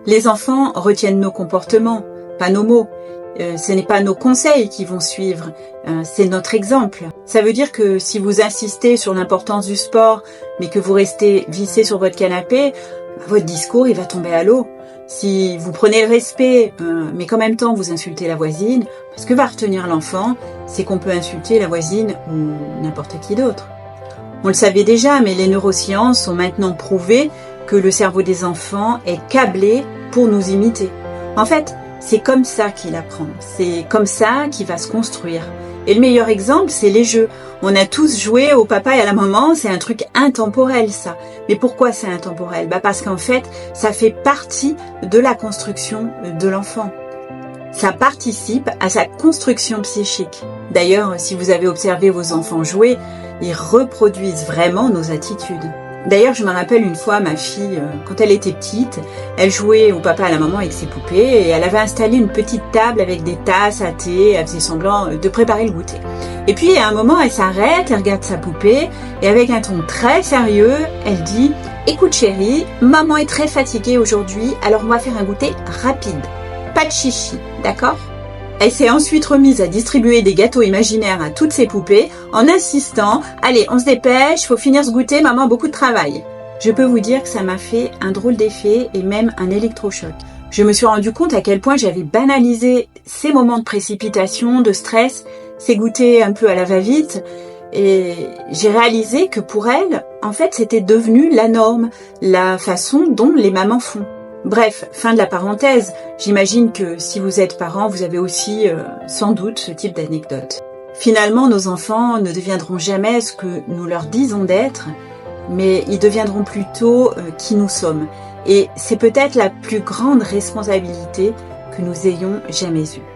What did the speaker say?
Les enfants retiennent nos comportements, pas nos mots. Ce n'est pas nos conseils qui vont suivre, c'est notre exemple. Ça veut dire que si vous insistez sur l'importance du sport, mais que vous restez vissé sur votre canapé, votre discours il va tomber à l'eau. Si vous prenez le respect, mais qu'en même temps vous insultez la voisine, ce que va retenir l'enfant, c'est qu'on peut insulter la voisine ou n'importe qui d'autre. On le savait déjà, mais les neurosciences ont maintenant prouvé que le cerveau des enfants est câblé pour nous imiter. En fait, c'est comme ça qu'il apprend, c'est comme ça qu'il va se construire. Et le meilleur exemple, c'est les jeux. On a tous joué au papa et à la maman, c'est un truc intemporel ça. Mais pourquoi c'est intemporel ? Parce qu'en fait, ça fait partie de la construction de l'enfant. Ça participe à sa construction psychique. D'ailleurs, si vous avez observé vos enfants jouer, ils reproduisent vraiment nos attitudes. D'ailleurs, je me rappelle une fois, ma fille, quand elle était petite, elle jouait au papa et à la maman avec ses poupées et elle avait installé une petite table avec des tasses à thé, elle faisait semblant de préparer le goûter. Et puis, à un moment, elle s'arrête, elle regarde sa poupée et avec un ton très sérieux, elle dit « Écoute chérie, maman est très fatiguée aujourd'hui, alors on va faire un goûter rapide. Pas de chichi, d'accord ?» Elle s'est ensuite remise à distribuer des gâteaux imaginaires à toutes ses poupées en insistant « Allez, on se dépêche, faut finir ce goûter, maman a beaucoup de travail. » Je peux vous dire que ça m'a fait un drôle d'effet et même un électrochoc. Je me suis rendu compte à quel point j'avais banalisé ces moments de précipitation, de stress, ces goûters un peu à la va-vite. Et j'ai réalisé que pour elle, en fait, c'était devenu la norme, la façon dont les mamans font. Bref, fin de la parenthèse, j'imagine que si vous êtes parent, vous avez aussi sans doute ce type d'anecdote. Finalement, nos enfants ne deviendront jamais ce que nous leur disons d'être, mais ils deviendront plutôt qui nous sommes. Et c'est peut-être la plus grande responsabilité que nous ayons jamais eue.